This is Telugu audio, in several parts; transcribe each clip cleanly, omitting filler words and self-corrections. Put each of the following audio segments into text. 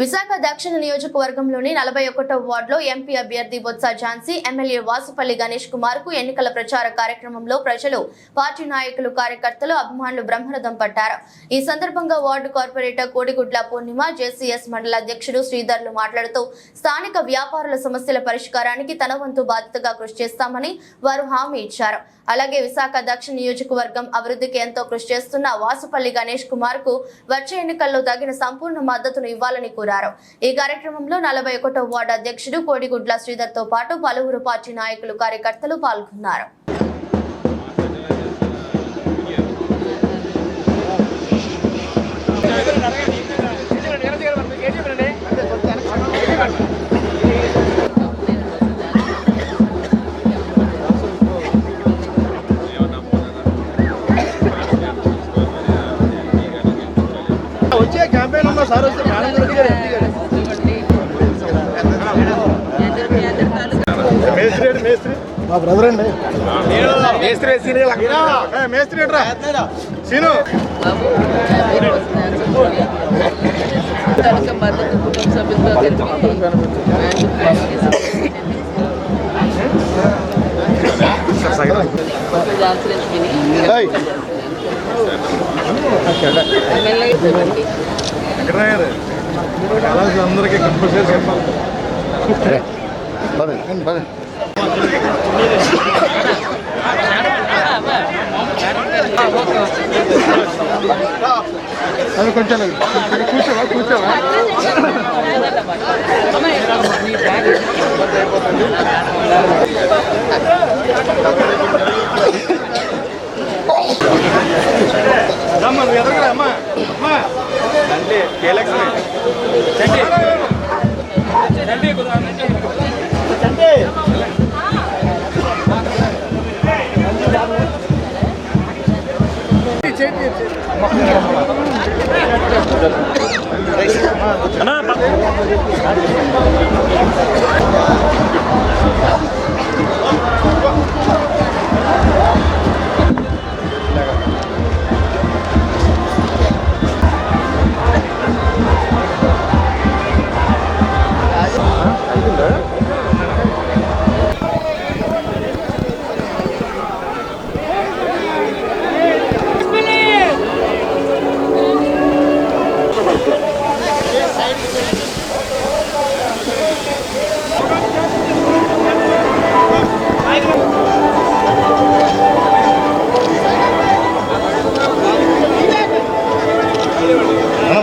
విశాఖ దక్షిణ నియోజకవర్గంలోని 41వ వార్డులో ఎంపీ అభ్యర్థి బొత్స ఝాన్సీ, ఎమ్మెల్యే వాసుపల్లి గణేష్ కుమార్ కు ఎన్నికల ప్రచార కార్యక్రమంలో ప్రజలు, పార్టీ నాయకులు, కార్యకర్తలు, అభిమానులు బ్రహ్మరథం పట్టారు. ఈ సందర్భంగా వార్డు కార్పొరేటర్ కోడిగుడ్ల పూర్ణిమ, జేసీఎస్ మండల అధ్యక్షుడు శ్రీధర్లు మాట్లాడుతూ స్థానిక వ్యాపారుల సమస్యల పరిష్కారానికి తన వంతు బాధ్యతగా కృషి చేస్తామని వారు హామీ ఇచ్చారు. అలాగే విశాఖ దక్షిణ నియోజకవర్గం అభివృద్ధికి ఎంతో కృషి చేస్తున్న వాసుపల్లి గణేష్ కుమార్ కు వచ్చే ఎన్నికల్లో తగిన సంపూర్ణ మద్దతును ఇవ్వాలని కోరారు. ఈ కార్యక్రమంలో 41వ వార్డు అధ్యక్షుడు కోడిగుడ్ల శ్రీధర్ తో పాటు పలువురు పార్టీ నాయకులు, కార్యకర్తలు పాల్గొన్నారు. వచ్చే క్యాంపెయిన్ లో సార్ వస్తే మేడం గారు ఎంపీ గారు మేస్త్రి మా బ్రదర్ అండి మేస్త్రి రా సీను అందరికీ కంపల్సరీ చెప్పాలి. అది కొంచెం కూర్చోవా అమ్మా నువ్వు ఎదగరా అమ్మా అమ్మా అంటే కేలక్ష్మి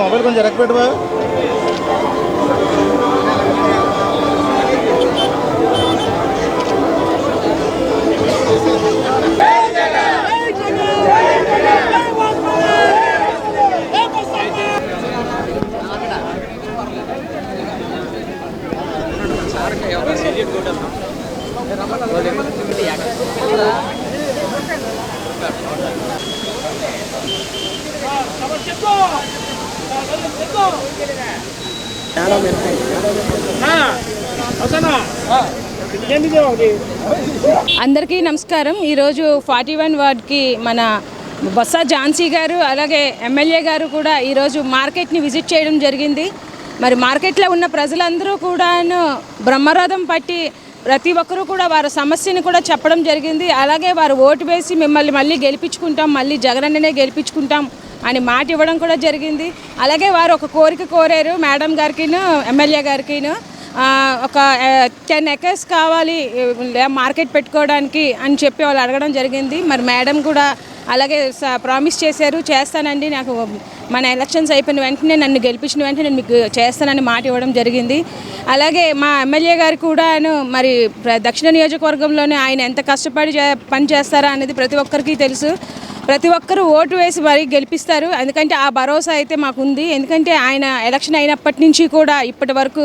మొబైల్ కొంచెం ఎరక్పెట్టువా. అందరికీ నమస్కారం. ఈరోజు 41 వార్డ్కి మన బొత్స ఝాన్సీ గారు అలాగే ఎమ్మెల్యే గారు కూడా ఈరోజు మార్కెట్ని విజిట్ చేయడం జరిగింది. మరి మార్కెట్లో ఉన్న ప్రజలందరూ కూడాను బ్రహ్మరథం పట్టి ప్రతి ఒక్కరూ కూడా వారి సమస్యని కూడా చెప్పడం జరిగింది. అలాగే వారు ఓటు వేసి మిమ్మల్ని మళ్ళీ గెలిపించుకుంటాం, మళ్ళీ జగనన్ననే గెలిపించుకుంటాం అని మాట ఇవ్వడం కూడా జరిగింది. అలాగే వారు ఒక కోరిక కోరారు మేడం గారికిను ఎమ్మెల్యే గారికిను, ఒక 10 acres కావాలి మార్కెట్ పెట్టుకోవడానికి అని చెప్పి వాళ్ళు అడగడం జరిగింది. మరి మేడం కూడా అలాగే ప్రామిస్ చేశారు, చేస్తానండి, నాకు మన ఎలక్షన్స్ అయిపోయిన వెంటనే నన్ను గెలిపించిన వెంటనే నేను మీకు చేస్తానని మాట ఇవ్వడం జరిగింది. అలాగే మా ఎమ్మెల్యే గారు కూడాను మరి దక్షిణ నియోజకవర్గంలోనే ఆయన ఎంత కష్టపడి పని చేస్తారా అనేది ప్రతి ఒక్కరికి తెలుసు. ప్రతి ఒక్కరూ ఓటు వేసి మరి గెలిపిస్తారు, ఎందుకంటే ఆ భరోసా అయితే మాకుంది. ఎందుకంటే ఆయన ఎలక్షన్ అయినప్పటి నుంచి కూడా ఇప్పటి వరకు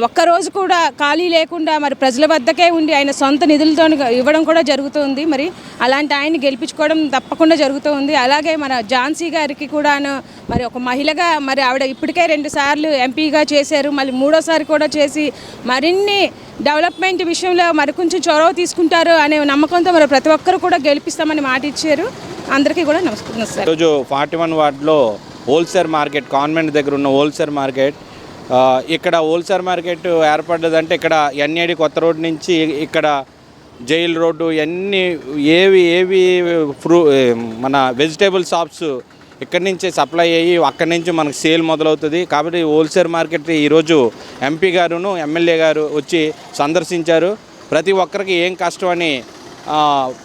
ఒక్కరోజు కూడా ఖాళీ లేకుండా మరి ప్రజల వద్దకే ఉండి ఆయన సొంత నిధులతో ఇవ్వడం కూడా జరుగుతుంది. మరి అలాంటి ఆయన్ని గెలిపించుకోవడం తప్పకుండా జరుగుతుంది. అలాగే మన ఝాన్సీ గారికి కూడాను మరి ఒక మహిళగా మరి ఆవిడ ఇప్పటికే 2 సార్లు ఎంపీగా చేశారు, మళ్ళీ 3వ సారి కూడా చేసి మరిన్ని డెవలప్మెంట్ విషయంలో మరి కొంచెం చొరవ తీసుకుంటారు అనే నమ్మకంతో మరి ప్రతి ఒక్కరు కూడా గెలిపిస్తామని మాట ఇచ్చారు. అందరికీ కూడా నమస్కారం సార్. ఈరోజు 41 వార్డులో హోల్సేల్ మార్కెట్, కాన్వెంట్ దగ్గర ఉన్న హోల్సేల్ మార్కెట్ ఇక్కడ హోల్సేల్ మార్కెట్ ఏర్పడ్డదంటే ఇక్కడ ఎన్ఏడి కొత్త రోడ్ నుంచి ఇక్కడ జైల్ రోడ్డు ఇవన్నీ ఏవి మన వెజిటేబుల్ షాప్స్ ఇక్కడి నుంచే సప్లై అయ్యి అక్కడి నుంచి మనకు సేల్ మొదలవుతుంది. కాబట్టి హోల్సేల్ మార్కెట్ ఈరోజు ఎంపీ గారును ఎమ్మెల్యే గారు వచ్చి సందర్శించారు. ప్రతి ఒక్కరికి ఏం కష్టం అని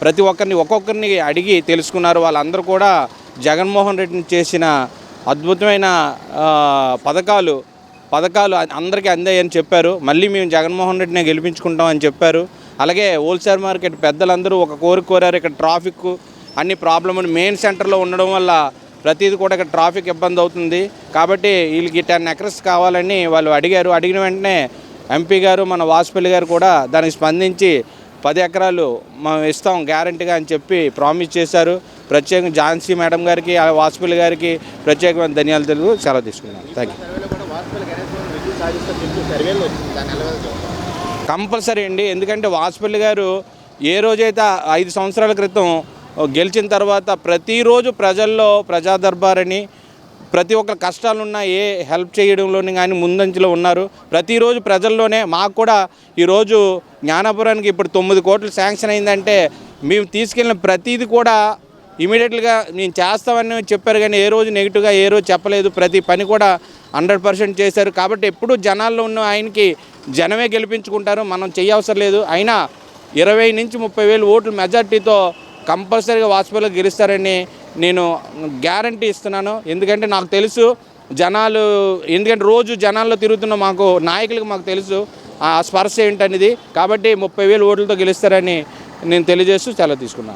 ప్రతి ఒక్కొక్కరిని అడిగి తెలుసుకున్నారు. వాళ్ళందరూ కూడా జగన్మోహన్ రెడ్డిని చేసిన అద్భుతమైన పథకాలు అందరికీ అందాయని చెప్పారు. మళ్ళీ మేము జగన్మోహన్ రెడ్డిని గెలిపించుకుంటామని చెప్పారు. అలాగే హోల్సేల్ మార్కెట్ పెద్దలందరూ ఒక కోరారు. ఇక్కడ ట్రాఫిక్ అన్ని ప్రాబ్లమ్ మెయిన్ సెంటర్లో ఉండడం వల్ల ప్రతిదీ కూడా ఇక్కడ ట్రాఫిక్ ఇబ్బంది అవుతుంది. కాబట్టి వీళ్ళకి 10 acres కావాలని వాళ్ళు అడిగారు. అడిగిన వెంటనే ఎంపీ గారు మన వాసుపల్లి గారు కూడా దానికి స్పందించి 10 ఎకరాలు మనం ఇస్తాం గ్యారంటీగా అని చెప్పి ప్రామిస్ చేశారు. ప్రత్యేకంగా ఝాన్సీ మేడం గారికి వాసుపల్లి గారికి ప్రత్యేకమైన ధన్యవాదాలు తెలుగు సెలవు తీసుకున్నాను. Thank you. కంపల్సరీ అండి. ఎందుకంటే వాసుపల్లి గారు ఏ రోజైతే 5 సంవత్సరాల క్రితం గెలిచిన తర్వాత ప్రతిరోజు ప్రజల్లో ప్రజా దర్బారని ప్రతి ఒక్క కష్టాలున్నా ఏ హెల్ప్ చేయడంలోని కానీ ముందంజలో ఉన్నారు. ప్రతిరోజు ప్రజల్లోనే మాకు కూడా ఈరోజు జ్ఞానాపురానికి ఇప్పుడు 9 కోట్లు శాంక్షన్ అయిందంటే మేము తీసుకెళ్ళిన ప్రతిదీ కూడా ఇమీడియట్గా నేను చేస్తామని చెప్పారు. కానీ ఏ రోజు నెగిటివ్గా ఏ రోజు చెప్పలేదు. ప్రతి పని కూడా 100% చేశారు. కాబట్టి ఎప్పుడు జనాల్లో ఉన్న ఆయనకి జనమే గెలిపించుకుంటారు. మనం చేయవసరం లేదు. అయినా 20 నుంచి 30 వేలు ఓట్లు మెజార్టీతో కంపల్సరీగా వాసుపల్లికి గెలుస్తారని నేను గ్యారంటీ ఇస్తున్నాను. ఎందుకంటే నాకు తెలుసు జనాలు, ఎందుకంటే రోజు జనాల్లో తిరుగుతున్న మాకు నాయకులకు మాకు తెలుసు ఆ స్పర్శ ఏంటనేది. కాబట్టి 30,000 ఓట్లతో గెలుస్తారని నేను తెలియజేస్తూ సెలవు తీసుకున్నాను.